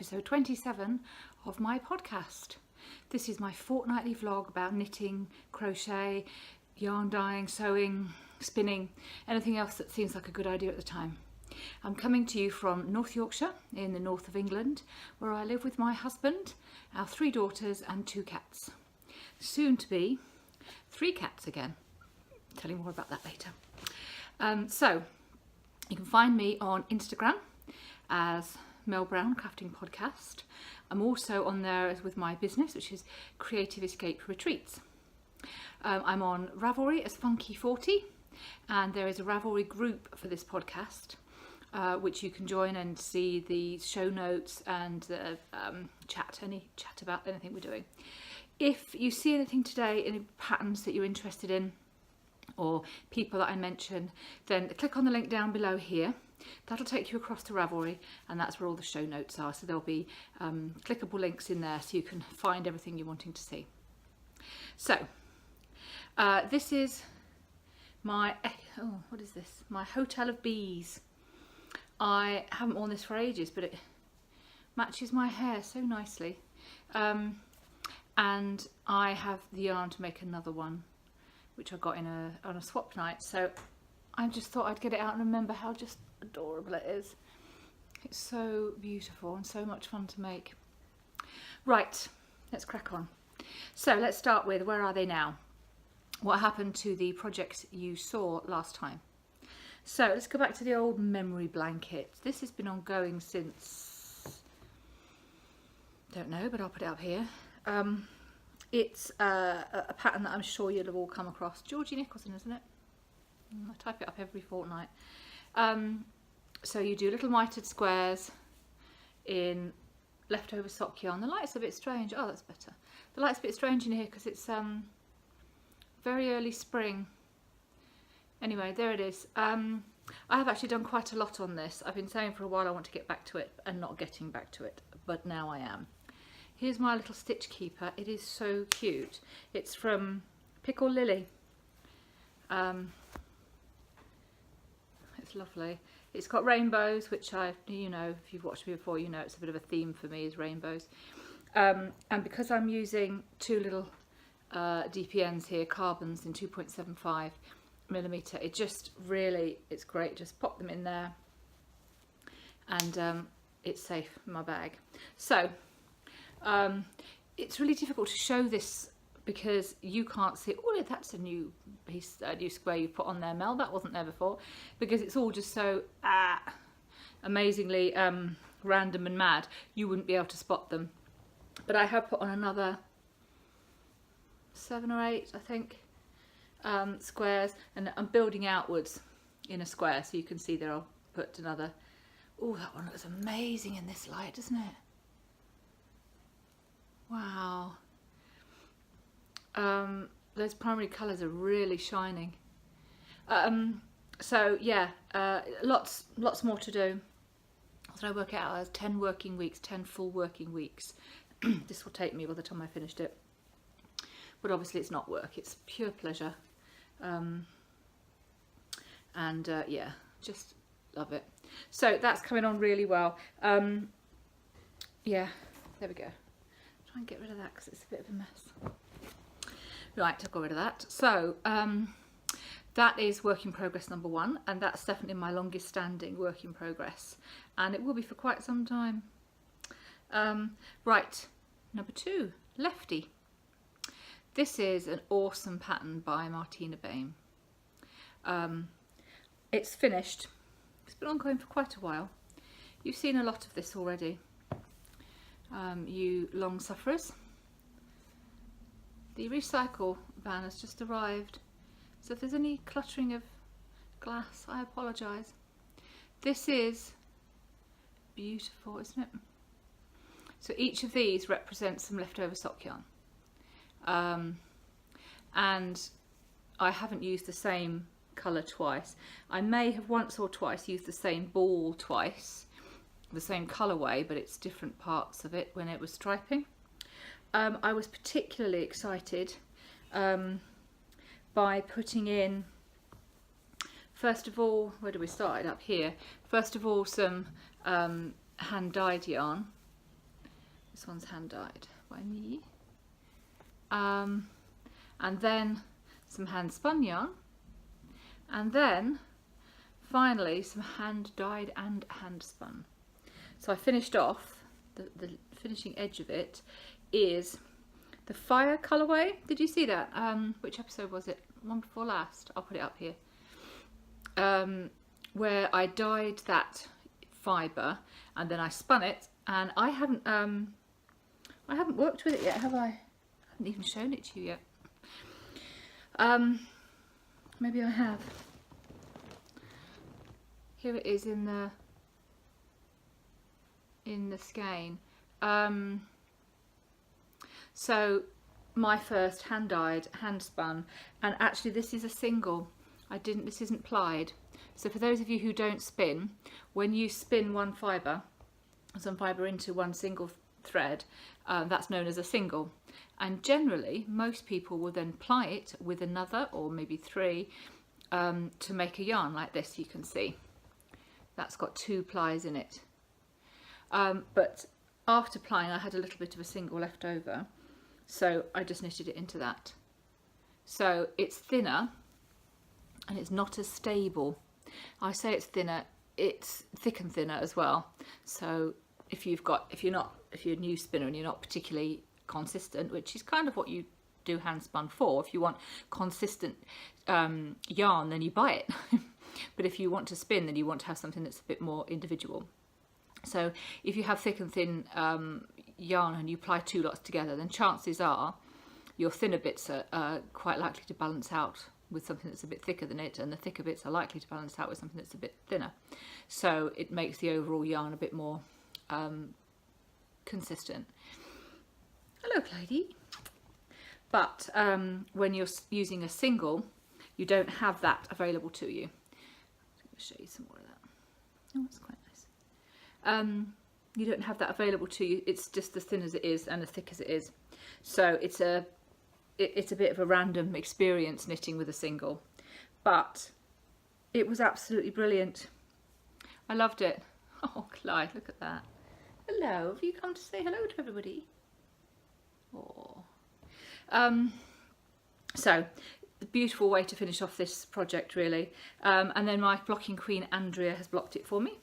episode 27 of my podcast. This is my fortnightly vlog about knitting, crochet, yarn dyeing, sewing, spinning, anything else that seems like a good idea at the time. I'm coming to you from North Yorkshire in the north of England, where I live with my husband, our 3 daughters and 2 cats. Soon to be 3 cats again. I'll tell you more about that later. So you can find me on Instagram as Mel Brown Crafting Podcast. I'm also on there with my business, which is Creative Escape Retreats. I'm on Ravelry as Funky40, and there is a Ravelry group for this podcast, which you can join and see the show notes and chat about anything we're doing. If you see anything today, any patterns that you're interested in, or people that I mention, then click on the link down below here. That'll take you across to Ravelry, and that's where all the show notes are. So there'll be clickable links in there so you can find everything you're wanting to see. So this is my, what is this? My Hotel of Bees. I haven't worn this for ages, but it matches my hair so nicely. And I have the yarn to make another one, which I got on a swap night. So I just thought I'd get it out and remember how just adorable it is. It's so beautiful and so much fun to make. Right, let's crack on. So let's start with, where are they now? What happened to the projects you saw last time? So let's go back to the old memory blanket. This has been ongoing since, don't know, but I'll put it up here. It's a pattern that I'm sure you'll have all come across. Georgie Nicholson, isn't it? I type it up every fortnight. So you do little mitered squares in leftover sock yarn. The light's a bit strange. Oh, that's better. The light's a bit strange in here because it's very early spring. Anyway, there it is. I have actually done quite a lot on this. I've been saying for a while I want to get back to it and not getting back to it, but now I am. Here's my little stitch keeper. It is so cute. It's from Pickle Lily. It's lovely. It's got rainbows, which if you've watched me before, you know it's a bit of a theme for me, is rainbows. And because I'm using 2 little DPNs here, carbons in 2.75 millimeter, it just really, it's great. Just pop them in there and it's safe in my bag. So it's really difficult to show this because you can't see, oh, that's a new piece, a new square you put on there, Mel, that wasn't there before, because it's all just so amazingly random and mad, you wouldn't be able to spot them. But I have put on another 7 or 8, I think, squares, and I'm building outwards in a square, so you can see there I'll put another. Oh, that one looks amazing in this light, doesn't it? Wow. Those primary colours are really shining. So yeah, lots more to do. So I work it out as 10 working weeks, 10 full working weeks. This will take me by the time I finished it. But obviously it's not work, it's pure pleasure. Yeah, just love it. So that's coming on really well. Yeah, there we go. Try and get rid of that because it's a bit of a mess. Right, I've got rid of that. So that is work in progress number 1, and that's definitely my longest standing work in progress, and it will be for quite some time. Right, number 2, Lefty. This is an awesome pattern by Martina Bain. It's finished. It's been ongoing for quite a while. You've seen a lot of this already. You long sufferers. The recycle van has just arrived, so if there's any cluttering of glass, I apologise. This is beautiful, isn't it? So each of these represents some leftover sock yarn, and I haven't used the same colour twice. I may have once or twice used the same ball twice, the same colourway, but it's different parts of it when it was striping. I was particularly excited by putting in, first of all, where do we start? Up here. First of all, some hand dyed yarn, This one's hand dyed by me. And then some hand spun yarn, and then finally some hand dyed and hand spun. So I finished off, the finishing edge of it is the fire colourway. Did you see that? Which episode was it? One before last. I'll put it up here. Where I dyed that fibre and then I spun it, and I haven't worked with it yet, have I? I haven't even shown it to you yet. Maybe I have. Here it is in the skein. So my first hand dyed, hand spun, and actually this is a single. This isn't plied. So for those of you who don't spin, when you spin some fibre into one single thread, that's known as a single. And generally, most people will then ply it with another, or maybe three, to make a yarn like this. You can see that's got 2 plies in it. But after plying, I had a little bit of a single left over, so I just knitted it into that. So it's thinner and it's not as stable. I say it's thinner, it's thick and thinner as well. So if you're a new spinner and you're not particularly consistent, which is kind of what you do hand spun for, if you want consistent yarn, then you buy it. But if you want to spin, then you want to have something that's a bit more individual. So if you have thick and thin yarn and you ply 2 lots together, then chances are your thinner bits are quite likely to balance out with something that's a bit thicker than it, and the thicker bits are likely to balance out with something that's a bit thinner. So it makes the overall yarn a bit more consistent. Hello, lady. But when you're using a single, you don't have that available to you. Let me show you some more of that. Oh, that's quite nice. You don't have that available to you. It's just as thin as it is and as thick as it is. So it's a bit of a random experience knitting with a single, but it was absolutely brilliant. I loved it. Oh, Clyde, look at that. Hello, have you come to say hello to everybody? Oh. So the beautiful way to finish off this project, really. And then my blocking queen Andrea has blocked it for me,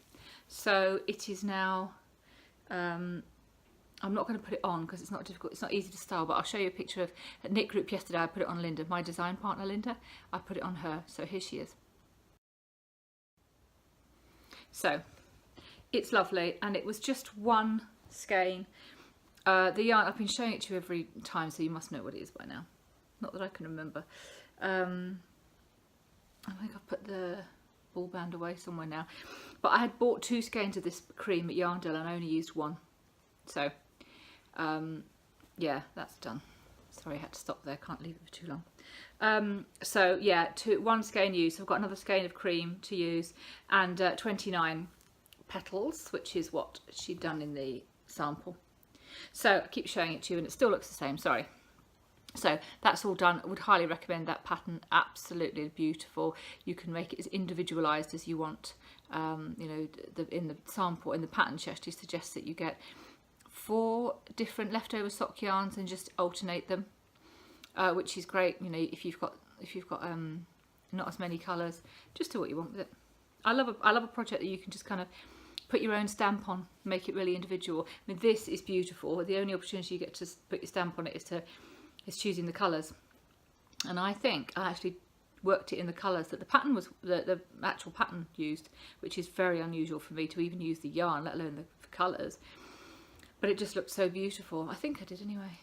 so it is now I'm not going to put it on because it's not difficult, it's not easy to style, but I'll show you a picture of a knit group yesterday. I put it on Linda, my design partner Linda. I put it on her, so here she is. So it's lovely, and it was just one skein. The yarn, I've been showing it to you every time, so you must know what it is by now. Not that I can remember. I think I've put the ball band away somewhere now. But I had bought 2 skeins of this cream at Yarndale and I only used 1. So, yeah, that's done. Sorry, I had to stop there. Can't leave it for too long. So, yeah, 1 skein used. So I've got another skein of cream to use, and 29 petals, which is what she'd done in the sample. So I keep showing it to you and it still looks the same, sorry. So that's all done. I would highly recommend that pattern. Absolutely beautiful. You can make it as individualized as you want. You know, in the sample, in the pattern, she actually suggests that you get 4 different leftover sock yarns and just alternate them, which is great. You know, if you've got not as many colours, just do what you want with it. I love a project that you can just kind of put your own stamp on, make it really individual. I mean, this is beautiful. The only opportunity you get to put your stamp on it is choosing the colours. And I think I actually worked it in the colours that the pattern was, the actual pattern used, which is very unusual for me to even use the yarn, let alone the colours. But it just looked so beautiful. I think I did anyway.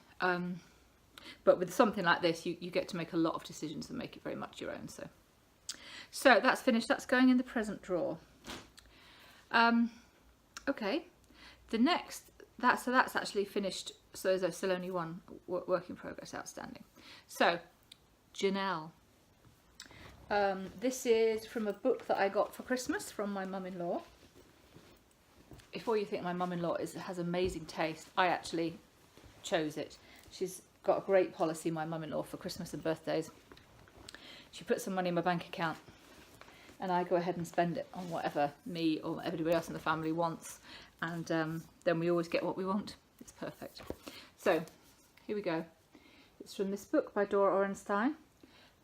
But with something like this, you get to make a lot of decisions and make it very much your own. So that's finished. That's going in the present drawer. Okay, the next, that's actually finished, so there's still only one work in progress outstanding. So, Janelle. This is from a book that I got for Christmas from my mum-in-law. Before you think my mum-in-law has amazing taste, I actually chose it. She's got a great policy, my mum-in-law, for Christmas and birthdays. She puts some money in my bank account, and I go ahead and spend it on whatever me or everybody else in the family wants, and then we always get what we want. It's perfect. So here we go. It's from this book by Dora Orenstein,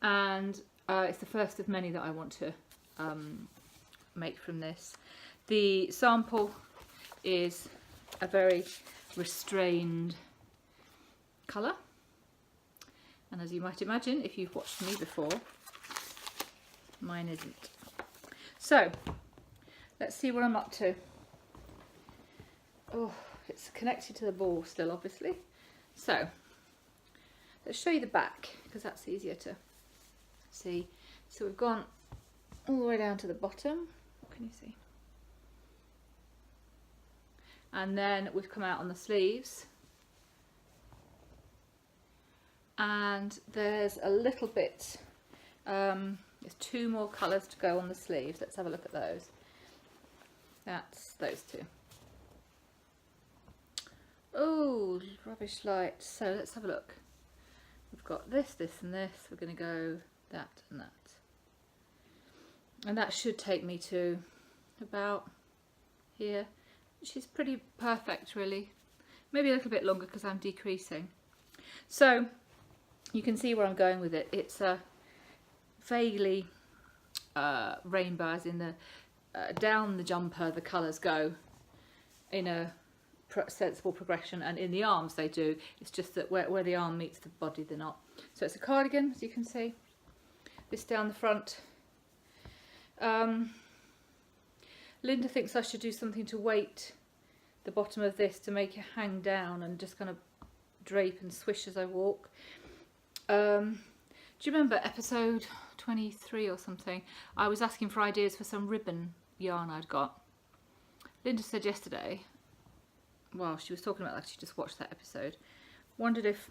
and it's the first of many that I want to make from this. The sample is a very restrained colour, and as you might imagine if you've watched me before, mine isn't. So let's see what I'm up to. Oh, it's connected to the ball still, obviously. So let's show you the back, because that's easier to see. So we've gone all the way down to the bottom. What can you see? And then we've come out on the sleeves. And there's a little bit, there's 2 more colours to go on the sleeves. Let's have a look at those. That's those 2. Oh, rubbish light. So let's have a look. We've got this, this and this. We're going to go that and that. And that should take me to about here, which is pretty perfect really. Maybe a little bit longer because I'm decreasing. So you can see where I'm going with it. It's a vaguely rainbow, as in the down the jumper the colours go in a sensible progression, and in the arms they do. It's just that where the arm meets the body they're not. So it's a cardigan, as you can see. This down the front. Linda thinks I should do something to weight the bottom of this to make it hang down and just kind of drape and swish as I walk. Do you remember episode 23 or something? I was asking for ideas for some ribbon yarn I'd got. Linda said yesterday, well, she was talking about that, she just watched that episode, wondered if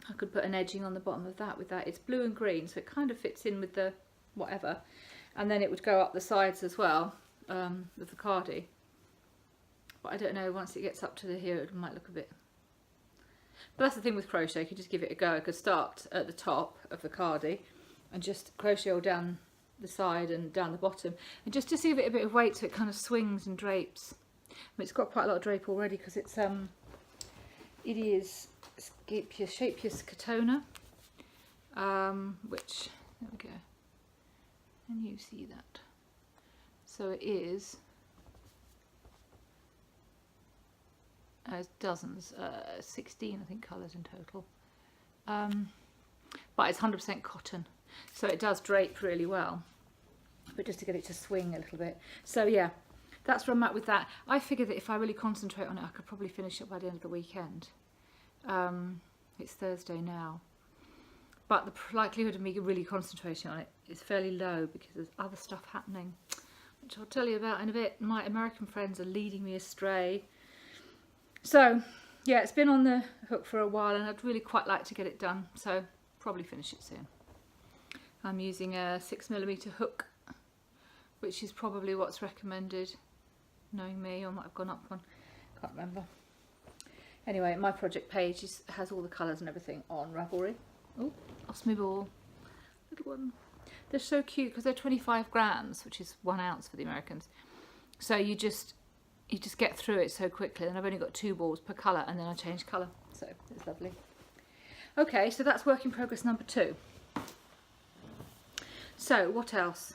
I could put an edging on the bottom of that with that. It's blue and green, so it kind of fits in with the whatever, and then it would go up the sides as well of the cardie. But I don't know, once it gets up to the here it might look a bit. But that's the thing with crochet, you could just give it a go. I could start at the top of the cardie and just crochet all down the side and down the bottom, and just to give it a bit of weight so it kind of swings and drapes. I mean, it's got quite a lot of drape already because it's it is Shapious Katona, which, there we go, and you see that. So it is dozens, 16 I think colours in total, but it's 100% cotton, so it does drape really well, but just to get it to swing a little bit. So yeah, that's where I'm at with that. I figure that if I really concentrate on it I could probably finish it by the end of the weekend. It's Thursday now, but the likelihood of me really concentrating on it is fairly low because there's other stuff happening, which I'll tell you about in a bit. My American friends are leading me astray. So yeah, it's been on the hook for a while and I'd really quite like to get it done, so probably finish it soon. I'm using a 6mm hook, which is probably what's recommended, knowing me. I might have gone up one, can't remember. Anyway, my project page has all the colours and everything on Ravelry. Oh, lost my ball. Little one. They're so cute because they're 25 grams, which is 1 ounce for the Americans. So you just get through it so quickly, and I've only got 2 balls per colour, and then I change colour, so it's lovely. Okay, so that's work in progress number 2. So what else?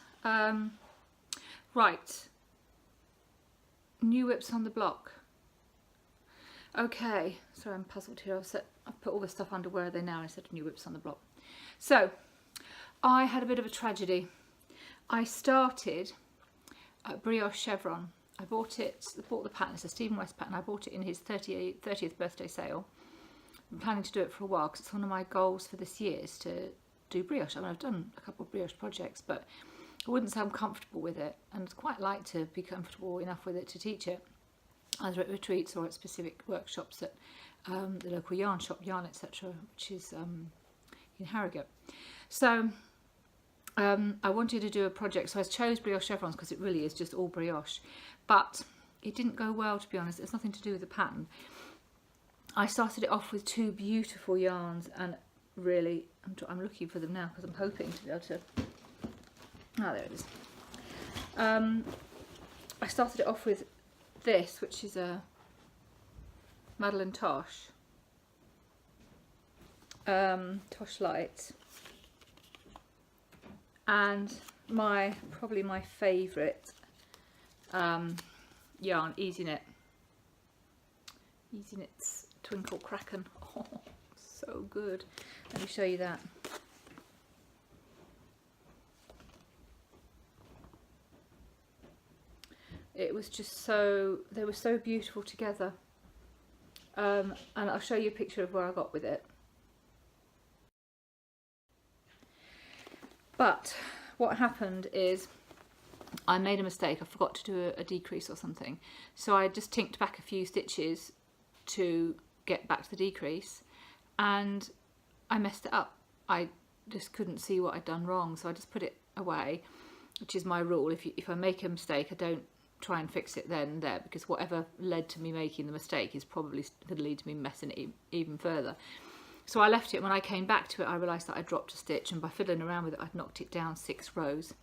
Right, new whips on the block. Okay, sorry, I'm puzzled here. I've put all the stuff under where are they now instead of new whips on the block. So I had a bit of a tragedy. I started brioche chevron. I bought the pattern. It's a Stephen West pattern. I bought it in his 30th birthday sale. I'm planning to do it for a while because it's one of my goals for this year is to do brioche. I mean, I've done a couple of brioche projects, but I wouldn't say I'm comfortable with it, and I'd quite like to be comfortable enough with it to teach it, either at retreats or at specific workshops at the local yarn shop, Yarn Etc., which is in Harrogate. So I wanted to do a project, so I chose brioche chevrons because it really is just all brioche, but it didn't go well, to be honest. It's nothing to do with the pattern. I started it off with 2 beautiful yarns, and really I'm looking for them now because I'm hoping to be able to, there it is. I started it off with this, which is a Madeline Tosh, Tosh Light, and probably my favourite yarn, Easy Knit. Easy Knit's Twinkle Kraken. Oh, so good. Let me show you that. It was just so, they were so beautiful together. And I'll show you a picture of where I got with it. But what happened is I made a mistake. I forgot to do a decrease or something. So I just tinked back a few stitches to get back to the decrease, and I messed it up. I just couldn't see what I'd done wrong, so I just put it away, which is my rule. If I make a mistake, I don't try and fix it then and there, because whatever led to me making the mistake is probably going to lead to me messing it even further. So I left it. When I came back to it, I realised that I dropped a stitch, and by fiddling around with it, I'd knocked it down 6 rows.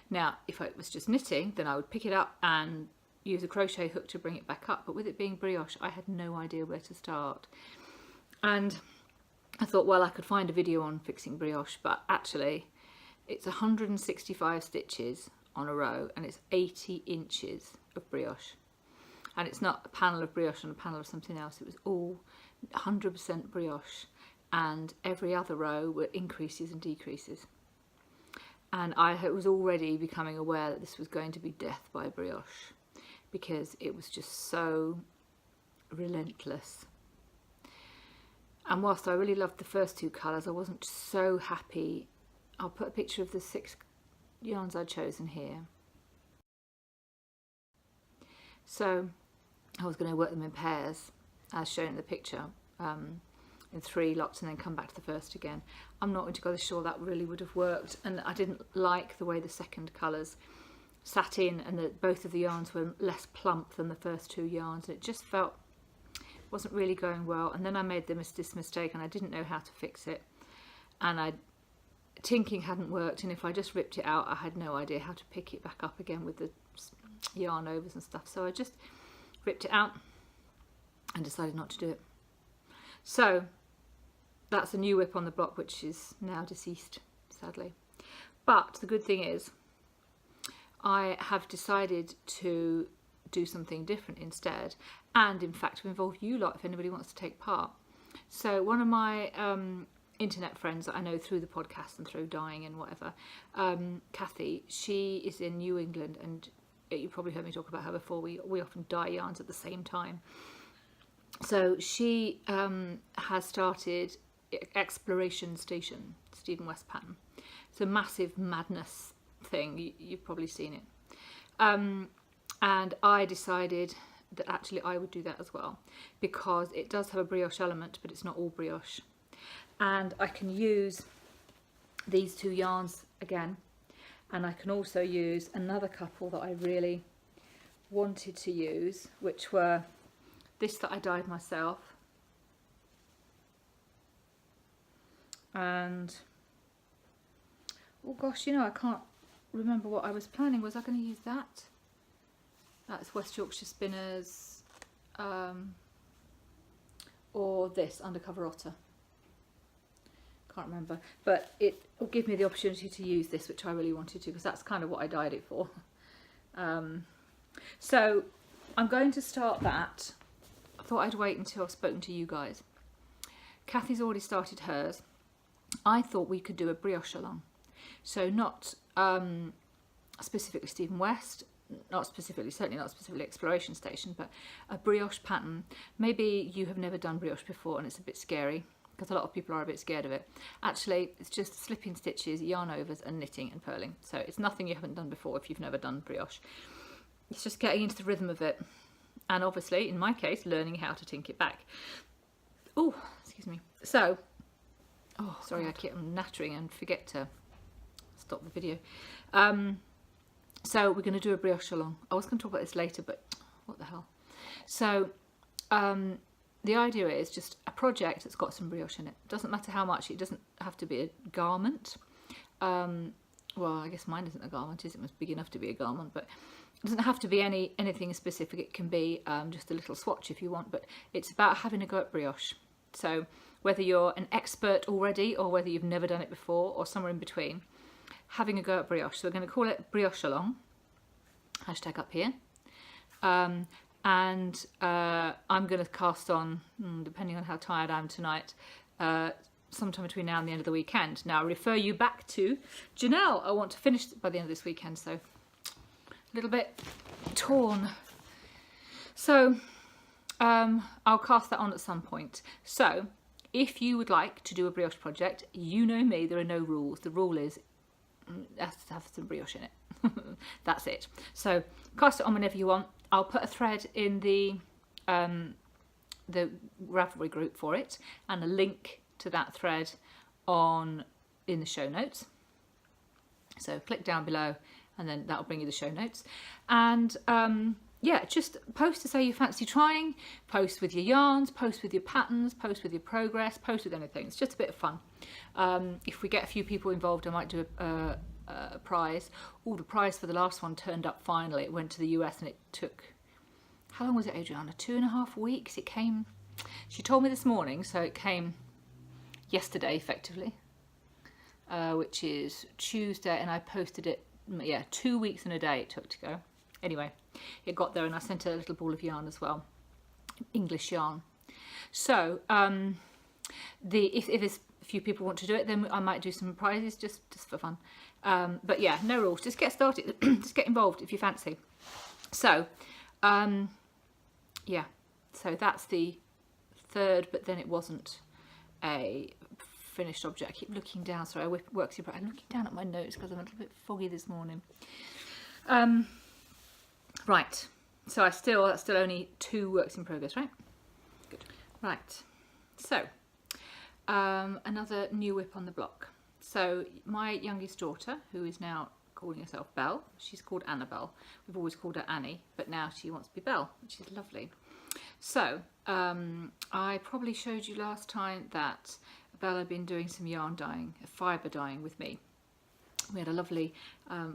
Now, if it was just knitting, then I would pick it up and use a crochet hook to bring it back up. But with it being brioche, I had no idea where to start. And I thought, well, I could find a video on fixing brioche, but actually it's 165 stitches on a row, and it's 80 inches of brioche. And it's not a panel of brioche and a panel of something else. It was all 100% brioche, and every other row were increases and decreases. And I was already becoming aware that this was going to be death by brioche, because it was just so relentless. And whilst I really loved the first 2 colours, I wasn't so happy. I'll put a picture of the 6 yarns I'd chosen here. So I was going to work them in pairs, as shown in the picture, in 3 lots, and then come back to the first again. I'm not entirely sure that really would have worked, and I didn't like the way the second colours sat in, and both of the yarns were less plump than the first 2 yarns. It just felt wasn't really going well. And then I made this mistake, and I didn't know how to fix it, and tinking hadn't worked, and if I just ripped it out, I had no idea how to pick it back up again with the yarn overs and stuff. So I just ripped it out and decided not to do it. So that's a new whip on the block, which is now deceased, sadly. But the good thing is I have decided to do something different instead, and in fact to involve you lot if anybody wants to take part. So one of my internet friends that I know through the podcast and through dyeing and whatever, Kathy, she is in New England, and you probably heard me talk about her before. We often dye yarns at the same time. So she has started Exploration Station, Stephen West pattern. It's a massive madness thing. You've probably seen it. And I decided that actually I would do that as well, because it does have a brioche element, but it's not all brioche. And I can use these 2 yarns again, and I can also use another couple that I really wanted to use, which were this that I dyed myself, and oh gosh, you know, I can't remember what I was planning. Was I going to use that? That's West Yorkshire Spinners, or this Undercover Otter. Can't remember, but it will give me the opportunity to use this, which I really wanted to, because that's kind of what I dyed it for. So I'm going to start that. I thought I'd wait until I've spoken to you guys. Kathy's already started hers. I thought we could do a brioche along, so not specifically Stephen West, certainly not specifically Exploration Station, but a brioche pattern. Maybe you have never done brioche before and it's a bit scary, because a lot of people are a bit scared of it. Actually, it's just slipping stitches, yarn overs, and knitting and purling. So it's nothing you haven't done before if you've never done brioche. It's just getting into the rhythm of it, and obviously, in my case, learning how to tink it back. Oh, excuse me. So, oh, sorry, I keep nattering and forget to stop the video. So we're going to do a brioche along. I was going to talk about this later, but what the hell. So the idea is just a project that's got some brioche in it. Doesn't matter how much. It doesn't have to be a garment. Well, I guess mine isn't a garment, is it? It was big enough to be a garment, but doesn't have to be anything specific. It can be just a little swatch if you want, but it's about having a go at brioche. So whether you're an expert already or whether you've never done it before or somewhere in between, having a go at brioche. So we're going to call it brioche along, hashtag up here. And I'm going to cast on, depending on how tired I am tonight, sometime between now and the end of the weekend. Now I refer you back to Janelle. I want to finish by the end of this weekend, so a little bit torn. So I'll cast that on at some point. So if you would like to do a brioche project, you know me, there are no rules. The rule is it has to have some brioche in it. That's it. So cast it on whenever you want. I'll put a thread in the Ravelry group for it, and a link to that thread in the show notes. So click down below and then that'll bring you the show notes. And yeah, just post to say you fancy trying, post with your yarns, post with your patterns, post with your progress, post with anything. It's just a bit of fun. If we get a few people involved, I might do a prize. Oh, the prize for the last one turned up finally. It went to the US and it took, how long was it, Adriana? 2.5 weeks. It came, she told me this morning, so it came yesterday effectively, which is Tuesday, and I posted it, yeah, 2 weeks and a day it took to go. Anyway, it got there and I sent a little ball of yarn as well, English yarn. So if there's a few people want to do it, then I might do some prizes just for fun. But yeah, no rules, just get started. Just get involved if you fancy. So yeah, so that's the third, but then it wasn't a finished object. I keep looking down, sorry, I work super. I'm looking down at my notes because I'm a little bit foggy this morning. Right, so that's still only 2 works in progress, right? Good. Right, so another new whip on the block. So my youngest daughter, who is now calling herself Belle, she's called Annabelle. We've always called her Annie, but now she wants to be Belle, which is lovely. So I probably showed you last time that Belle had been doing some yarn dyeing, fibre dyeing with me. We had a lovely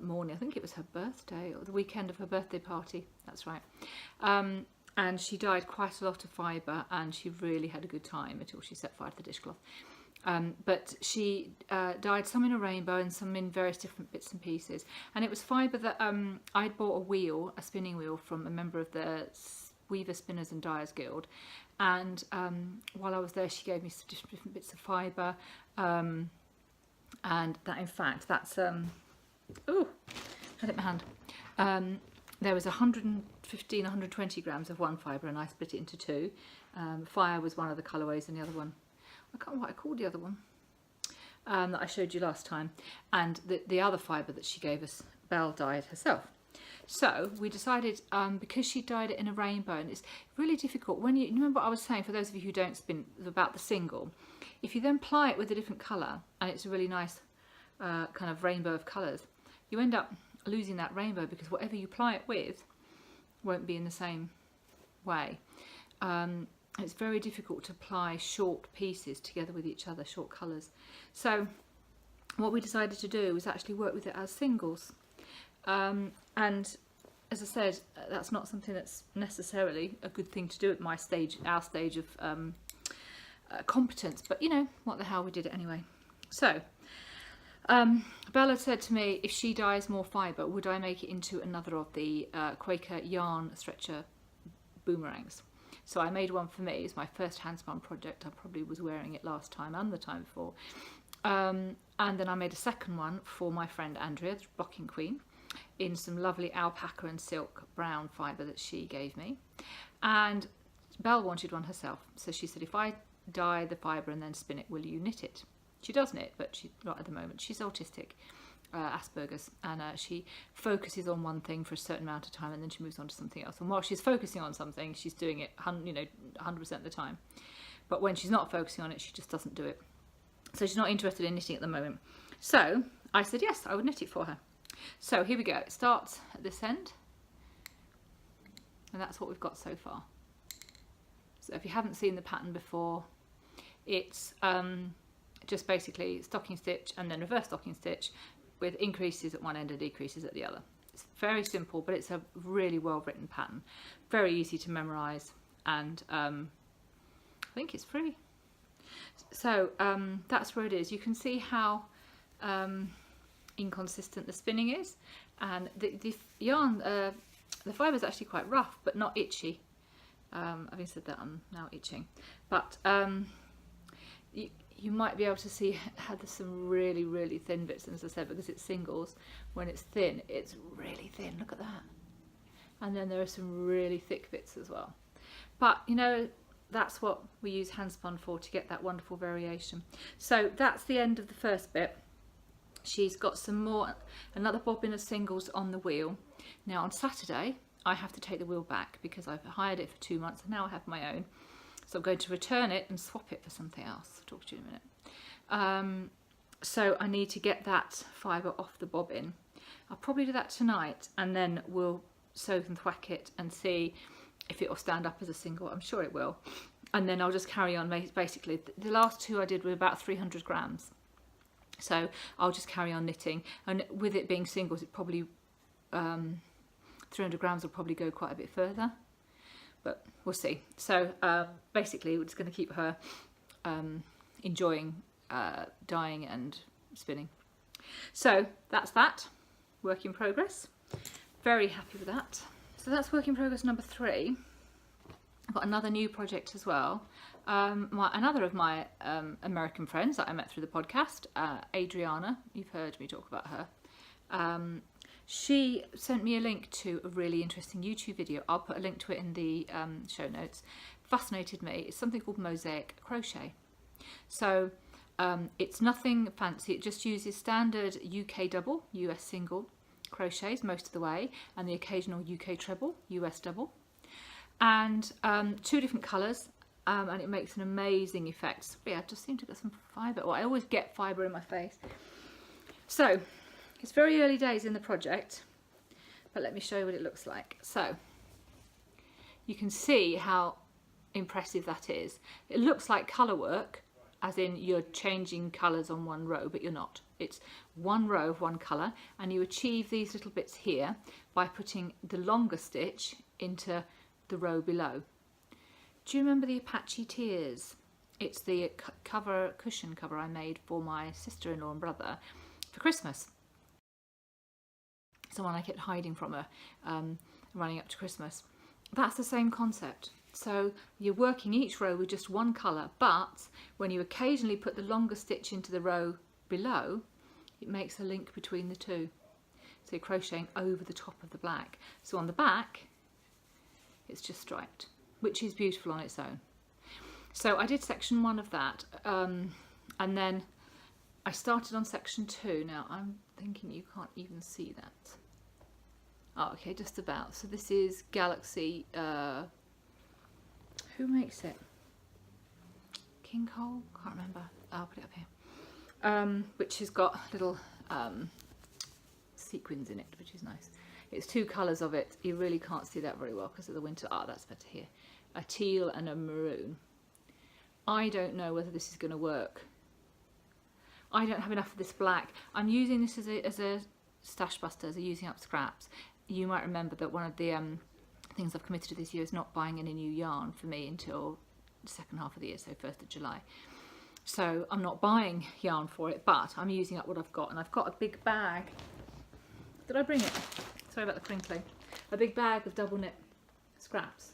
morning, I think it was her birthday or the weekend of her birthday party, that's right. And she dyed quite a lot of fibre and she really had a good time until she set fire to the dishcloth. But she dyed some in a rainbow and some in various different bits and pieces. And it was fibre that I'd bought a spinning wheel from a member of the Weaver Spinners and Dyers Guild. And while I was there, she gave me some different bits of fibre. And that, in fact, that's, oh, I had it in my hand. There was 115, 120 grams of one fibre and I split it into 2. Fire was one of the colourways and the other one, I can't remember what I called the other one, that I showed you last time. And the other fibre that she gave us, Belle dyed herself. So we decided, because she dyed it in a rainbow, and it's really difficult when you remember what I was saying, for those of you who don't spin, about the single, if you then ply it with a different colour and it's a really nice kind of rainbow of colours, you end up losing that rainbow because whatever you ply it with won't be in the same way. It's very difficult to ply short pieces together with each other, short colours. So what we decided to do was actually work with it as singles. And as I said, that's not something that's necessarily a good thing to do at my stage, our stage of competence, but you know, what the hell, we did it anyway. So Bella said to me, if she dyes more fibre, would I make it into another of the Quaker yarn stretcher boomerangs? So I made one for me. It's my first handspun project. I probably was wearing it last time and the time before. And then I made a second one for my friend Andrea, the Blocking Queen, in some lovely alpaca and silk brown fibre that she gave me. And Belle wanted one herself. So she said, if I dye the fibre and then spin it, will you knit it? She does knit, but she's not at the moment. She's autistic, Asperger's, and she focuses on one thing for a certain amount of time and then she moves on to something else. And while she's focusing on something, she's doing it 100% of the time. But when she's not focusing on it, she just doesn't do it. So she's not interested in knitting at the moment. So I said, yes, I would knit it for her. So here we go. It starts at this end. And that's what we've got so far. So if you haven't seen the pattern before, it's just basically stocking stitch and then reverse stocking stitch with increases at one end and decreases at the other. It's very simple, but it's a really well written pattern, very easy to memorize, and I think it's free. So that's where it is. You can see how inconsistent the spinning is, and the yarn, the fibre is actually quite rough but not itchy. Having said that, I'm now itching, but you might be able to see how there's some really thin bits, and as I said, because it's singles, when it's thin, it's really thin. Look at that. And then there are some really thick bits as well. But you know, that's what we use hand spun for, to get that wonderful variation. So that's the end of the first bit. She's got some more, another bobbin of singles on the wheel. Now on Saturday I have to take the wheel back because I've hired it for 2 months and now I have my own. So I'm going to return it and swap it for something else. I'll talk to you in a minute. So I need to get that fibre off the bobbin. I'll probably do that tonight, and then we'll sew and thwack it and see if it will stand up as a single. I'm sure it will. And then I'll just carry on. Basically, the last two I did were about 300 grams. So I'll just carry on knitting. And with it being singles, it probably 300 grams will probably go quite a bit further. But we'll see. So basically, we're just going to keep her enjoying dyeing and spinning. So that's that. Work in progress. Very happy with that. So that's work in progress number 3. I've got another new project as well. Another of my American friends that I met through the podcast, Adriana, you've heard me talk about her. She sent me a link to a really interesting YouTube video. I'll put a link to it in the show notes. Fascinated me. It's something called mosaic crochet. So it's nothing fancy. It just uses standard UK double, US single crochets most of the way, and the occasional UK treble, US double, and 2 different colours, and it makes an amazing effect. Yeah, I just seem to get some fibre. Well, I always get fibre in my face. So it's very early days in the project, but let me show you what it looks like. So you can see how impressive that is. It looks like colour work, as in you're changing colours on one row, but you're not. It's one row of one colour, and you achieve these little bits here by putting the longer stitch into the row below. Do you remember the Apache Tears? It's the cushion cover I made for my sister-in-law and brother for Christmas. It's the one I kept hiding from her running up to Christmas. That's the same concept. So you're working each row with just one colour, but when you occasionally put the longer stitch into the row below, it makes a link between the two. So you're crocheting over the top of the black. So on the back, it's just striped, which is beautiful on its own. So I did section 1 of that, and then I started on section 2. Now I'm thinking you can't even see that. Oh, okay, just about. So this is Galaxy. Who makes it? King Cole? Can't remember. I'll put it up here. Which has got little sequins in it, which is nice. It's 2 colours of it. You really can't see that very well because of the winter. Ah, that's better here. A teal and a maroon. I don't know whether this is going to work. I don't have enough of this black. I'm using this as a stash buster, as a using up scraps. You might remember that one of the things I've committed to this year is not buying any new yarn for me until the second half of the year, so 1st of July. So I'm not buying yarn for it, but I'm using up what I've got, and I've got a big bag. Did I bring it? Sorry about the crinkling. A big bag of double knit scraps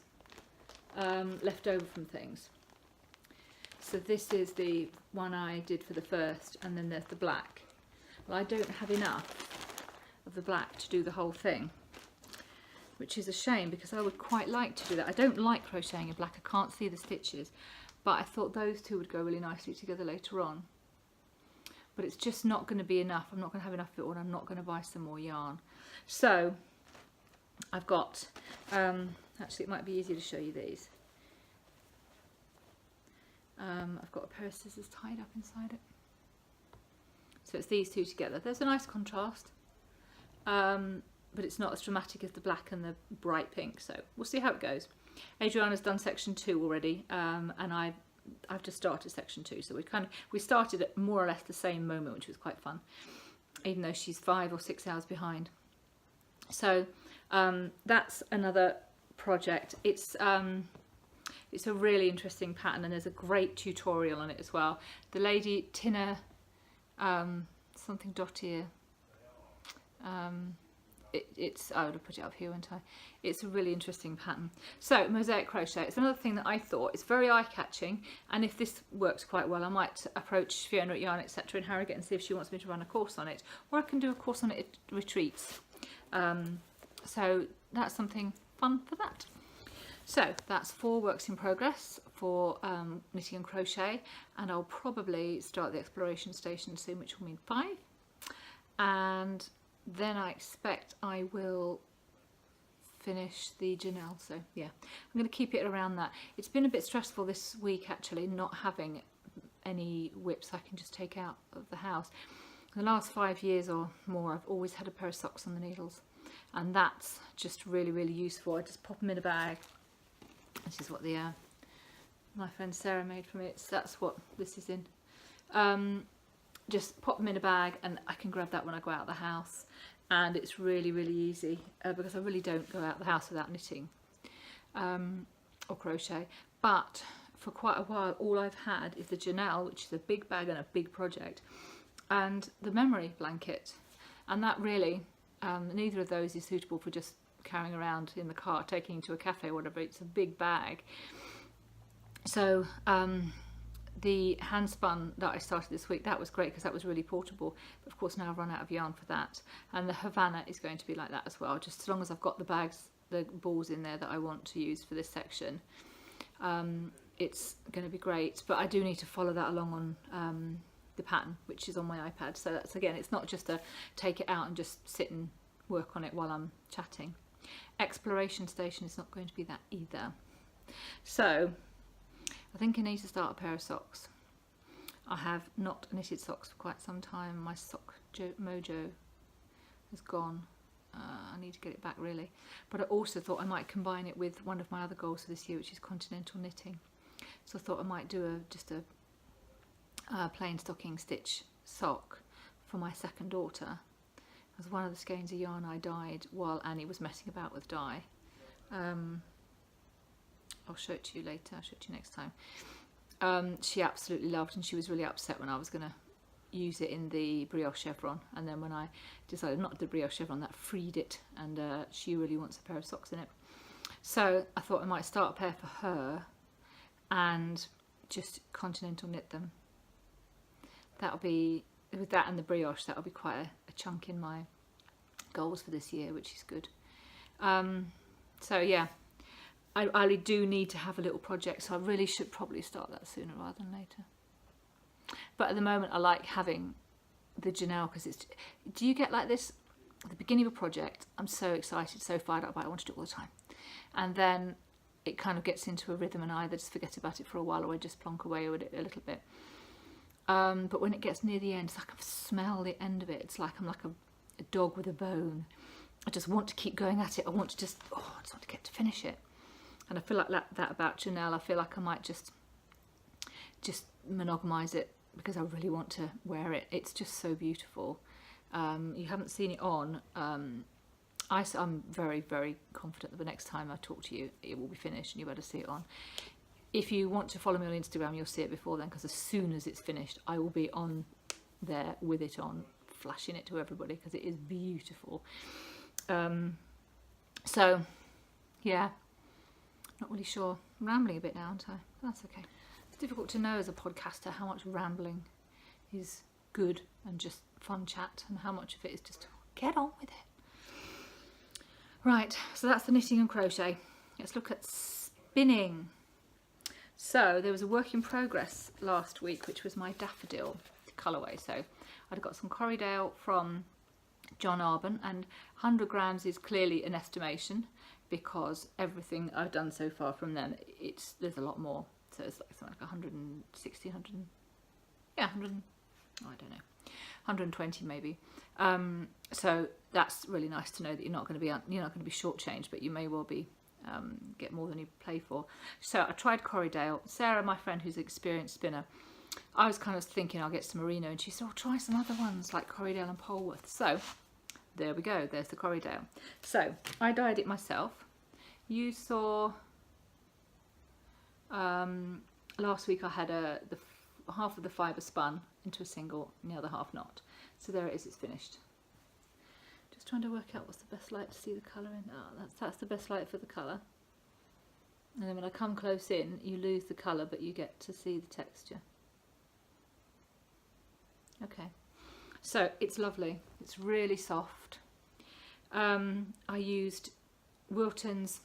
left over from things. So this is the one I did for the first, and then there's the black. Well, I don't have enough of the black to do the whole thing, which is a shame because I would quite like to do that. I don't like crocheting in black. I can't see the stitches, but I thought those two would go really nicely together later on. But it's just not going to be enough. I'm not going to have enough of it, or I'm not going to buy some more yarn. So I've got, actually it might be easier to show you these. I've got a pair of scissors tied up inside it. So it's these two together. There's a nice contrast, but it's not as dramatic as the black and the bright pink. So we'll see how it goes. Adriana's done section 2 already, and I've just started section 2. So we started at more or less the same moment, which was quite fun, even though she's 5 or 6 hours behind. So that's another project. It's a really interesting pattern, and there's a great tutorial on it as well. The lady Tina something Dottier, it's, I would have put it up here, wouldn't I? It's a really interesting pattern. So mosaic crochet, it's another thing that I thought it's very eye-catching, and if this works quite well, I might approach Fiona at Yarn Etc in Harrogate and see if she wants me to run a course on it, or I can do a course on it at retreats. So that's something fun for that. So that's 4 works in progress for knitting and crochet, and I'll probably start the exploration station soon, which will mean 5, and then I expect I will finish the Janelle. So yeah, I'm going to keep it around that. It's been a bit stressful this week actually, not having any whips I can just take out of the house. The last 5 years or more I've always had a pair of socks on the needles, and that's just really, really useful. I just pop them in a bag. This is what the my friend Sarah made for me. That's what this is in. Just pop them in a bag and I can grab that when I go out of the house, and it's really, really easy because I really don't go out of the house without knitting or crochet. But for quite a while all I've had is the Janelle, which is a big bag and a big project, and the memory blanket, and that really neither of those is suitable for just carrying around in the car, taking to a cafe or whatever. It's a big bag. So the hand spun that I started this week, that was great because that was really portable, but of course now I've run out of yarn for that. And the Havana is going to be like that as well, just as long as I've got the bags, the balls in there that I want to use for this section. It's going to be great, but I do need to follow that along on the pattern, which is on my iPad. So that's, again, it's not just a take it out and just sit and work on it while I'm chatting. Exploration station is not going to be that either. So I think I need to start a pair of socks. I have not knitted socks for quite some time. My sock mojo has gone. I need to get it back really. But I also thought I might combine it with one of my other goals for this year, which is continental knitting. So I thought I might do just a plain stocking stitch sock for my second daughter, because one of the skeins of yarn I dyed while Annie was messing about with dye. I'll show it to you later, I'll show it to you next time. She absolutely loved, and she was really upset when I was going to use it in the brioche chevron, and then when I decided not to do the brioche chevron, that freed it, and she really wants a pair of socks in it. So I thought I might start a pair for her and just continental knit them. That'll be, with that and the brioche, that'll be quite a chunk in my goals for this year, which is good. So yeah, I really do need to have a little project, so I really should probably start that sooner rather than later. But at the moment I like having the Janelle, because it's, do you get like this at the beginning of a project, I'm so excited, so fired up, I want to do it all the time, and then it kind of gets into a rhythm and I either just forget about it for a while or I just plonk away with it a little bit. But when it gets near the end, it's like I smell the end of it. It's like I'm like a dog with a bone. I just want to keep going at it. I want to just, I just want to get to finish it. And I feel like that about Janelle. I feel like I might just monogamize it because I really want to wear it. It's just so beautiful. You haven't seen it on. I'm very, very confident that the next time I talk to you, it will be finished and you'll be able to see it on. If you want to follow me on Instagram, you'll see it before then, because as soon as it's finished, I will be on there with it on, flashing it to everybody, because it is beautiful. So, yeah, not really sure. I'm rambling a bit now, aren't I? That's okay. It's difficult to know as a podcaster how much rambling is good and just fun chat, and how much of it is just get on with it. Right, so that's the knitting and crochet. Let's look at spinning. So there was a work in progress last week, which was my daffodil colourway. So I'd got some Corriedale from John Arbon, and 100 grams is clearly an estimation because everything I've done so far from them, there's a lot more. So it's like something like 160, 100, yeah, 100, I don't know, 120 maybe. So that's really nice to know that you're not going to be shortchanged, but you may well be get more than you pay for. So I tried Corriedale. Sarah, my friend who's an experienced spinner, I was kind of thinking I'll get some merino, and she said, oh, try some other ones like Corriedale and Polworth. So there we go, there's the Corriedale. So I dyed it myself. You saw last week I had half of the fibre spun into a single and the other half not. So there it is, it's finished. Just trying to work out what's the best light to see the colour in. Oh, that's the best light for the colour. And then when I come close in, you lose the colour, but you get to see the texture. Okay, so it's lovely. It's really soft. I used Wilton's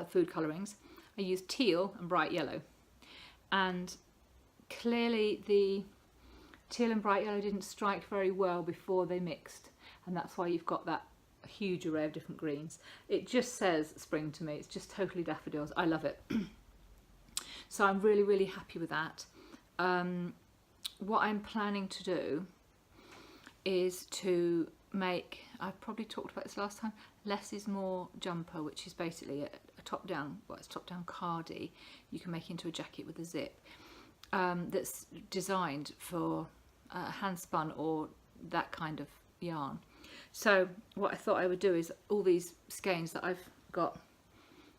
food colourings. I used teal and bright yellow. And clearly the teal and bright yellow didn't strike very well before they mixed. And that's why you've got that huge array of different greens. It just says spring to me. It's just totally daffodils. I love it. So I'm really, really happy with that. What I'm planning to do is to make, I've probably talked about this last time, less is more jumper, which is basically a top-down, well, it's top-down cardie. You can make into a jacket with a zip that's designed for hand spun or that kind of yarn. So what I thought I would do is all these skeins that I've got,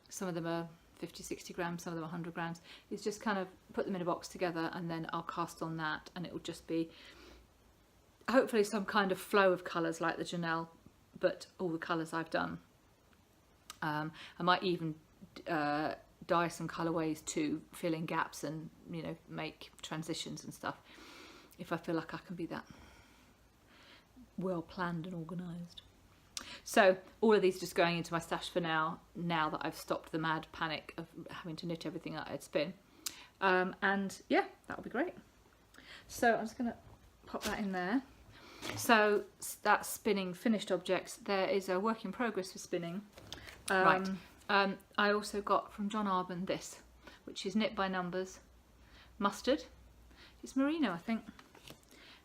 some of them are 50, 60 grams, some of them are 100 grams, is just kind of put them in a box together, and then I'll cast on that, and it will just be hopefully some kind of flow of colours like the Janelle, but all the colours I've done. I might even dye some colourways to fill in gaps and, you know, make transitions and stuff, if I feel like I can be that well planned and organised. So all of these just going into my stash for now that I've stopped the mad panic of having to knit everything that I'd spin. And yeah, that'll be great. So I'm just going to pop that in there. So that's spinning finished objects. There is a work in progress for spinning. Right. I also got from John Arbon this, which is knit by numbers, mustard. It's merino, I think.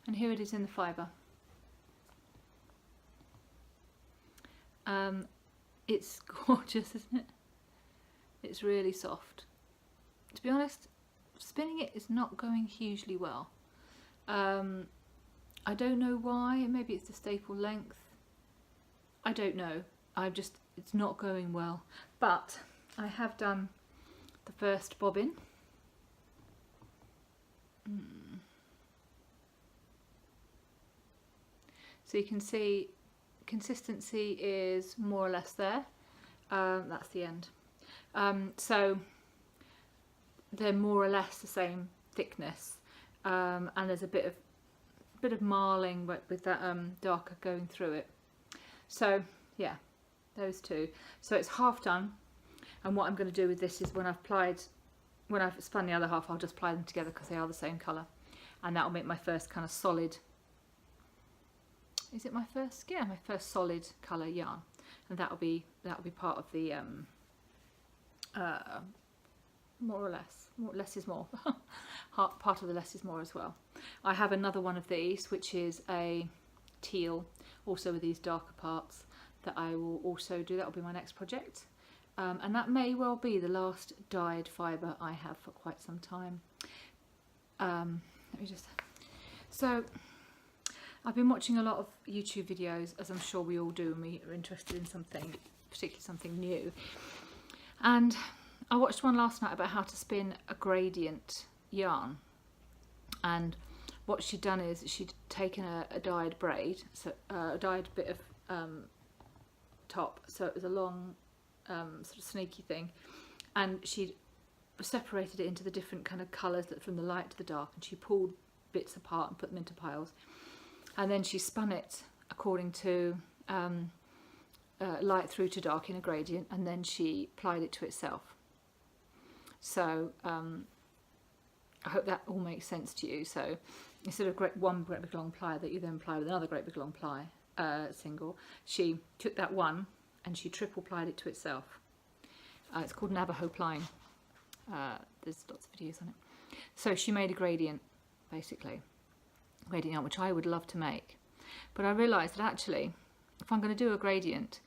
And here it is in the fibre. It's gorgeous, isn't it? It's really soft. To be honest, spinning it is not going hugely well. I don't know why. Maybe it's the staple length. I don't know. It's not going well. But I have done the first bobbin. So you can see consistency is more or less there. That's the end. So they're more or less the same thickness, and there's a bit of marling with that darker going through it. So yeah, those two. So it's half done, and what I'm going to do with this is when I've spun the other half, I'll just ply them together because they are the same colour, and that'll make my first kind of solid. Is it my first? Yeah, my first solid colour yarn, and that'll be part of the more or less. Less is more. Part of the less is more as well. I have another one of these, which is a teal, also with these darker parts, that I will also do. That'll be my next project, and that may well be the last dyed fibre I have for quite some time. Let me just. So. I've been watching a lot of YouTube videos, as I'm sure we all do, and we are interested in something, particularly something new. And I watched one last night about how to spin a gradient yarn. And what she'd done is she'd taken a dyed braid, so a dyed bit of top, so it was a long sort of snaky thing, and she'd separated it into the different kind of colours from the light to the dark, and she pulled bits apart and put them into piles. And then she spun it according to light through to dark in a gradient, and then she plied it to itself. So I hope that all makes sense to you. So instead of one great big long ply that you then ply with another great big long ply single, she took that one and she triple plied it to itself. It's called Navajo plying. There's lots of videos on it. So she made a gradient, basically. Gradient yarn, which I would love to make, but I realised that actually if I'm going to do a gradient,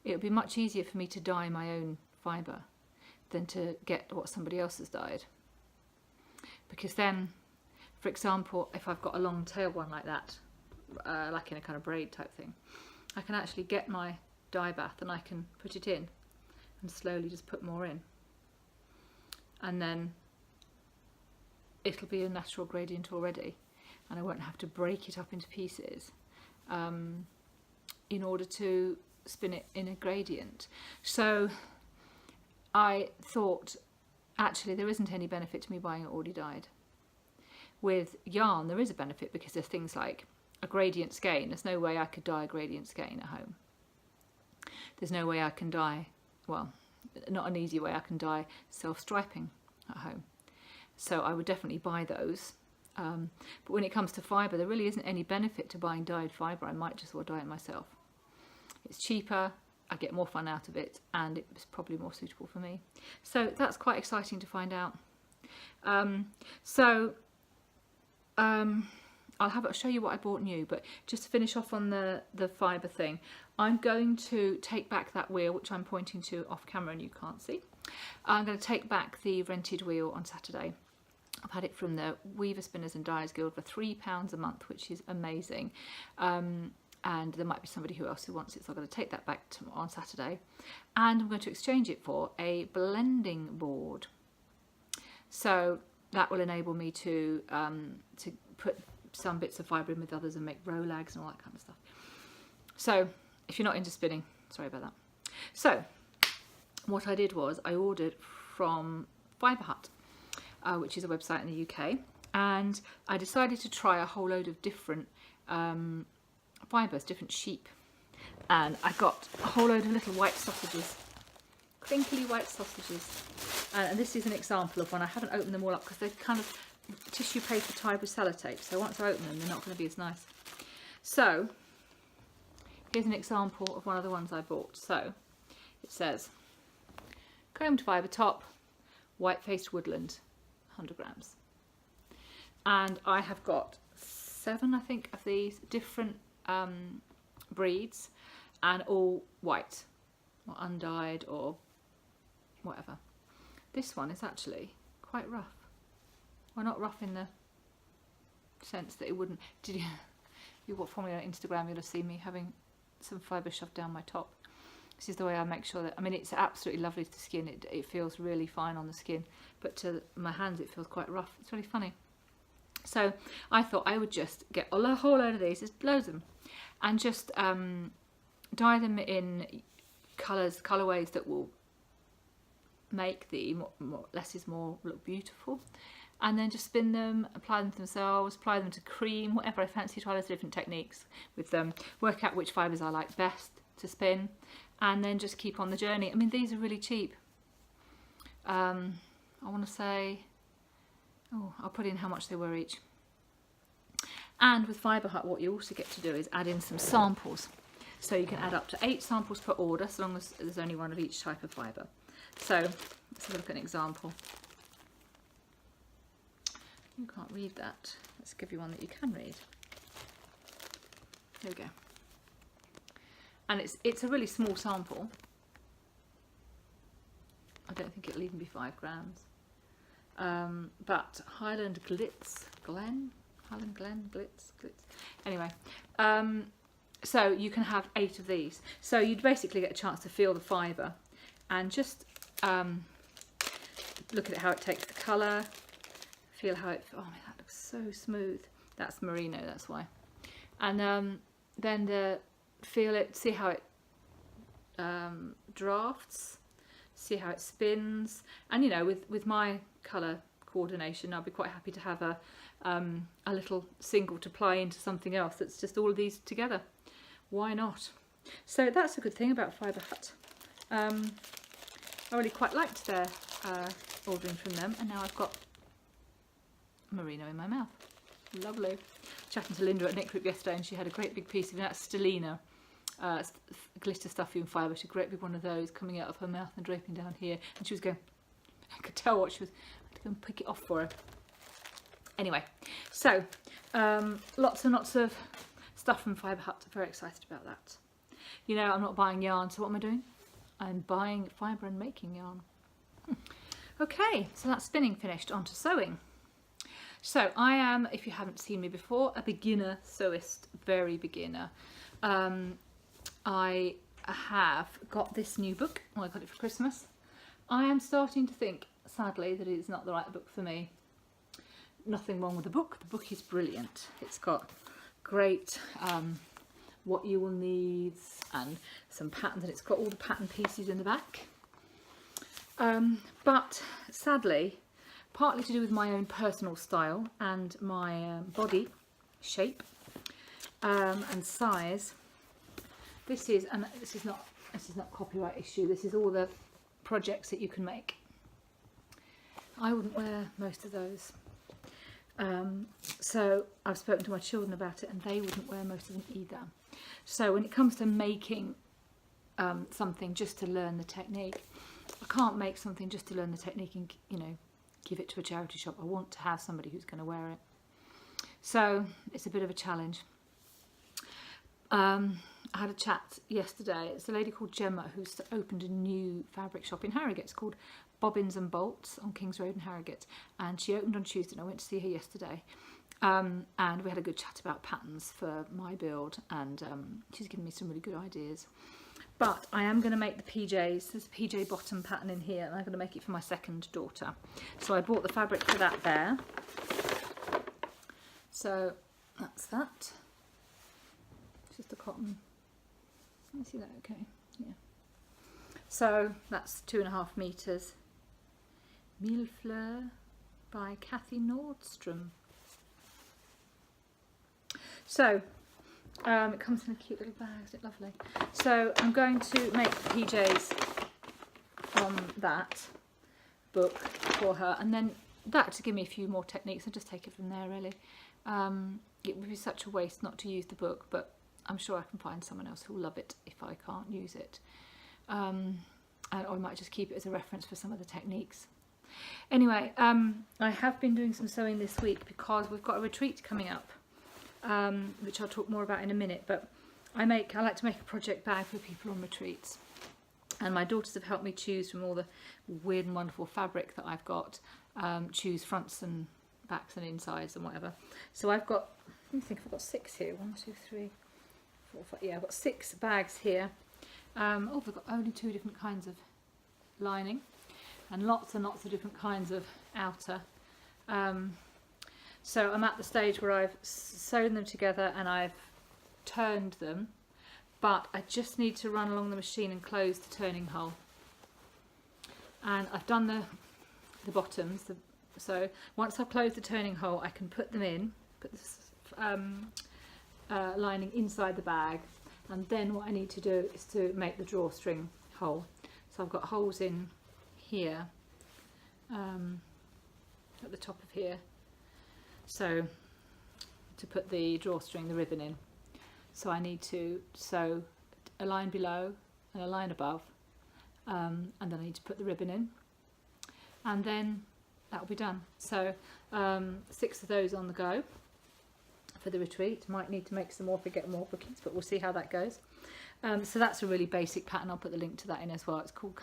it would be much easier for me to dye my own fibre than to get what somebody else has dyed, because then, for example, if I've got a long tail one like that, like in a kind of braid type thing, I can actually get my dye bath and I can put it in and slowly just put more in, and then it'll be a natural gradient already, and I won't have to break it up into pieces in order to spin it in a gradient. So I thought, actually there isn't any benefit to me buying it already dyed. With yarn there is a benefit, because there's things like a gradient skein. There's no way I could dye a gradient skein at home. There's no way I can dye, well, not an easy way I can dye self-striping at home. So I would definitely buy those. But when it comes to fibre, there really isn't any benefit to buying dyed fibre. I might just well dye it myself. It's cheaper, I get more fun out of it, and it's probably more suitable for me. So that's quite exciting to find out. I'll show you what I bought new, but just to finish off on the fibre thing, I'm going to take back that wheel, which I'm pointing to off camera and you can't see. I'm going to take back the rented wheel on Saturday. I've had it from the Weaver Spinners and Dyers Guild for £3 a month, which is amazing. And there might be somebody else who wants it, so I'm going to take that back on Saturday. And I'm going to exchange it for a blending board. So that will enable me to put some bits of fibre in with others and make rolags and all that kind of stuff. So if you're not into spinning, sorry about that. So what I did was I ordered from Fibre Hut, which is a website in the UK, and I decided to try a whole load of different fibres, different sheep, and I got a whole load of little white sausages, crinkly white sausages, and this is an example of one. I haven't opened them all up because they're kind of tissue paper tied with sellotape, so once I open them they're not going to be as nice. So here's an example of one of the ones I bought. So it says combed fibre top, white-faced woodland, 100 grams, and I have got 7, I think, of these different breeds, and all white or undyed or whatever. This one is actually quite rough. Well, not rough in the sense that it wouldn't. Did you follow me on Instagram, you'll have seen me having some fibre shoved down my top. This is the way I make sure that, I mean, it's absolutely lovely to the skin. It feels really fine on the skin, but to my hands it feels quite rough. It's really funny. So I thought I would just get a whole load of these, just loads of them, and just dye them in colourways that will make the less is more look beautiful, and then just spin them, apply them to themselves, apply them to cream, whatever I fancy. Try loads of different techniques with them, work out which fibres I like best to spin, and then just keep on the journey. I mean, these are really cheap. I want to say, oh, I'll put in how much they were each. And with Fibre Hut, what you also get to do is add in some samples. So you can add up to 8 samples per order, so long as there's only one of each type of fibre. So let's have a look at an example. You can't read that. Let's give you one that you can read. There we go. And it's a really small sample. I don't think it'll even be 5 grams. But Highland Glen. Anyway, so you can have 8 of these. So you'd basically get a chance to feel the fibre and just look at how it takes the colour, feel how it, oh man, that looks so smooth. That's merino, that's why. And then feel it, see how it drafts, see how it spins. And you know, with my colour coordination, I'll be quite happy to have a little single to ply into something else that's just all of these together. Why not? So that's a good thing about Fibre Hut. I really quite liked their ordering from them, and now I've got merino in my mouth. Lovely. Chatting to Linda at Knit Group yesterday, and she had a great big piece of that Stellina glitter stuffing fibre. She had a great big one of those coming out of her mouth and draping down here, and she was going, I could tell what she was, I had to go and pick it off for her. Anyway, so lots and lots of stuff from Fibre Hut. I'm very excited about that. You know, I'm not buying yarn, so what am I doing? I'm buying fibre and making yarn. Okay, so that's spinning finished. On to sewing. So I am, if you haven't seen me before, a beginner sewist, very beginner. I have got this new book. Oh, I got it for Christmas. I am starting to think, sadly, that it's not the right book for me. Nothing wrong with the book. The book is brilliant. It's got great what you will need and some patterns, and it's got all the pattern pieces in the back. But sadly, partly to do with my own personal style and my body shape and size, this is not copyright issue. This is all the projects that you can make. I wouldn't wear most of those. So I've spoken to my children about it, and they wouldn't wear most of them either. So when it comes to making something just to learn the technique, I can't make something just to learn the technique and, you know, give it to a charity shop. I want to have somebody who's going to wear it. So it's a bit of a challenge. I had a chat yesterday. It's a lady called Gemma who's opened a new fabric shop in Harrogate. It's called Bobbins and Bolts on Kings Road in Harrogate, and she opened on Tuesday, and I went to see her yesterday, and we had a good chat about patterns for my build, and she's given me some really good ideas. But I am going to make the PJs. There's a PJ bottom pattern in here, and I'm going to make it for my second daughter. So I bought the fabric for that there. So that's that. It's just a cotton. Can you see that? Okay, yeah. So that's 2.5 meters. Mille Fleur by Kathy Nordstrom. So it comes in a cute little bag, isn't it lovely? So I'm going to make the PJs from that book for her, and then that to give me a few more techniques and just take it from there really. It would be such a waste not to use the book, but I'm sure I can find someone else who will love it if I can't use it. Or I might just keep it as a reference for some of the techniques. Anyway, I have been doing some sewing this week because we've got a retreat coming up, which I'll talk more about in a minute. But I like to make a project bag for people on retreats, and my daughters have helped me choose from all the weird and wonderful fabric that I've got, choose fronts and backs and insides and whatever. So I've got, let me think, I've got 6 here. 1, 2, 3, 4, 5. Yeah, I've got 6 bags here. Oh, we've got only 2 different kinds of lining, and lots and lots of different kinds of outer. So I'm at the stage where I've sewn them together and I've turned them, but I just need to run along the machine and close the turning hole. And I've done the bottoms, so once I've closed the turning hole, I can put them in, put this lining inside the bag, and then what I need to do is to make the drawstring hole. So I've got holes in here, at the top of here, so to put the drawstring, the ribbon in. So I need to sew a line below and a line above, and then I need to put the ribbon in, and then that will be done. So 6 of those on the go for the retreat. Might need to make some more if we get more bookings, but we'll see how that goes. So that's a really basic pattern. I'll put the link to that in as well. It's called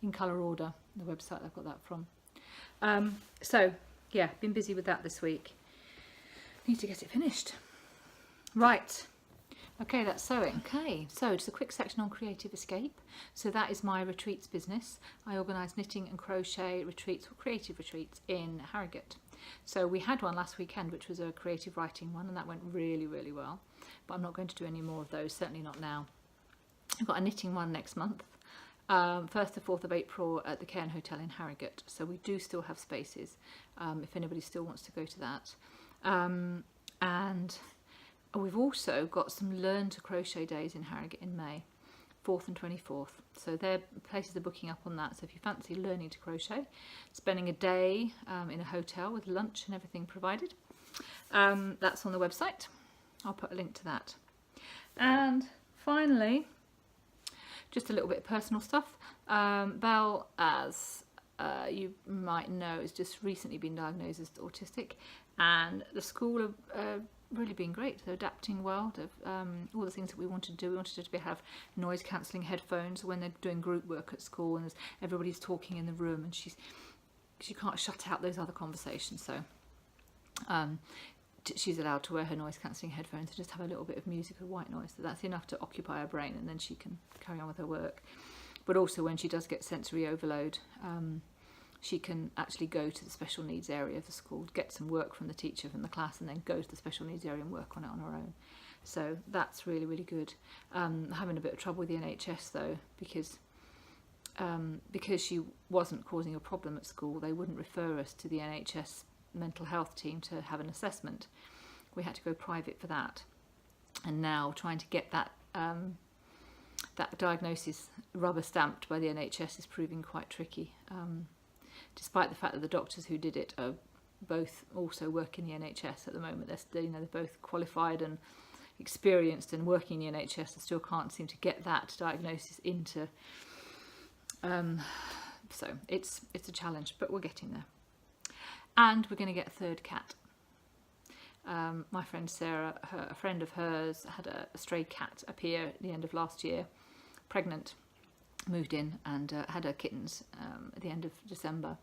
In Colour Order, the website I've got that from. So yeah, been busy with that this week. Need to get it finished. Right. Okay, that's sewing. Okay, so just a quick section on Creative Escape. So that is my retreats business. I organise knitting and crochet retreats, or creative retreats, in Harrogate. So we had one last weekend, which was a creative writing one, and that went really, really well. But I'm not going to do any more of those, certainly not now. I've got a knitting one next month, 1st to 4th of April at the Cairn Hotel in Harrogate. So we do still have spaces if anybody still wants to go to that. And we've also got some Learn to Crochet days in Harrogate in May, 4th and 24th. So their places are booking up on that. So if you fancy learning to crochet, spending a day in a hotel with lunch and everything provided, that's on the website. I'll put a link to that. And finally, just a little bit of personal stuff. Belle, as you might know, has just recently been diagnosed as autistic, and the school have really been great. They're adapting well to all the things that we wanted to do. We wanted her to have noise cancelling headphones when they're doing group work at school and everybody's talking in the room, and she can't shut out those other conversations. So she's allowed to wear her noise cancelling headphones and just have a little bit of music or white noise. So that's enough to occupy her brain, and then she can carry on with her work. But also when she does get sensory overload, she can actually go to the special needs area of the school, get some work from the teacher, from the class, and then go to the special needs area and work on it on her own. So that's really, really good. Having a bit of trouble with the NHS though, because she wasn't causing a problem at school, they wouldn't refer us to the NHS mental health team to have an assessment. We had to go private for that. And now trying to get that that diagnosis rubber stamped by the NHS is proving quite tricky. Despite the fact that the doctors who did it are both also work in the NHS at the moment. They're both qualified and experienced and working in the NHS, and still can't seem to get that diagnosis into. So it's a challenge, but we're getting there. And we're going to get a third cat. My friend Sarah, a friend of hers, had a stray cat appear at the end of last year, pregnant, moved in and had her kittens at the end of December.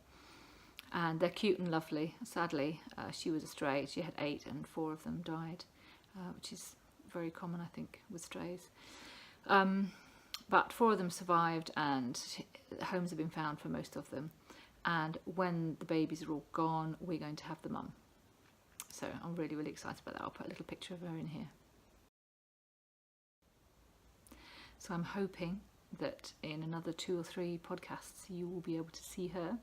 And they're cute and lovely. Sadly, she was a stray. She had 8 and 4 of them died, which is very common, I think, with strays. But 4 of them survived, and homes have been found for most of them. And when the babies are all gone, we're going to have the mum. So I'm really, really excited about that. I'll put a little picture of her in here. So I'm hoping that in another 2 or 3 podcasts you will be able to see her.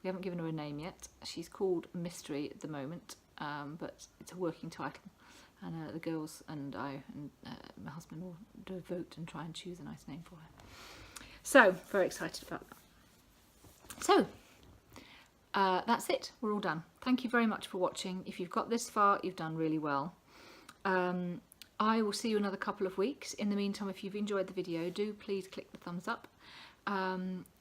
We haven't given her a name yet. She's called Mystery at the moment, but it's a working title. And the girls and I and my husband will do a vote and try and choose a nice name for her. So, very excited about that. So, that's it. We're all done. Thank you very much for watching. If you've got this far, you've done really well. I will see you another couple of weeks. In the meantime, if you've enjoyed the video, do please click the thumbs up.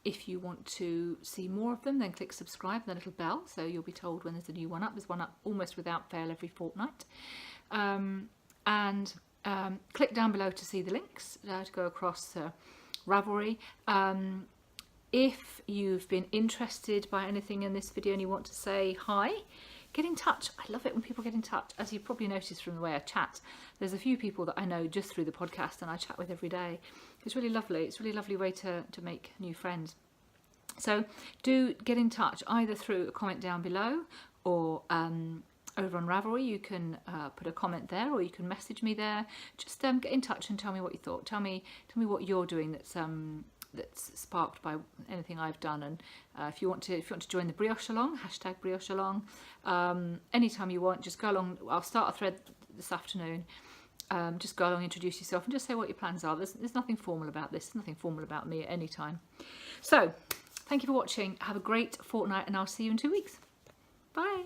If you want to see more of them, then click subscribe and the little bell, so you'll be told when there's a new one up. There's one up almost without fail every fortnight. Click down below to see the links to go across Ravelry. If you've been interested by anything in this video and you want to say hi, get in touch. I love it when people get in touch. As you've probably noticed from the way I chat, there's a few people that I know just through the podcast and I chat with every day. It's really lovely. It's a really lovely way to make new friends. So do get in touch either through a comment down below or over on Ravelry. You can put a comment there, or you can message me there. Just get in touch and tell me what you thought. Tell me what you're doing that's sparked by anything I've done. And if you want to join the brioche along, #brioche along, anytime you want, just go along. I'll start a thread this afternoon. Just go along, introduce yourself, and just say what your plans are. There's nothing formal about this. There's nothing formal about me at any time. So thank you for watching. Have a great fortnight, and I'll see you in 2 weeks. Bye.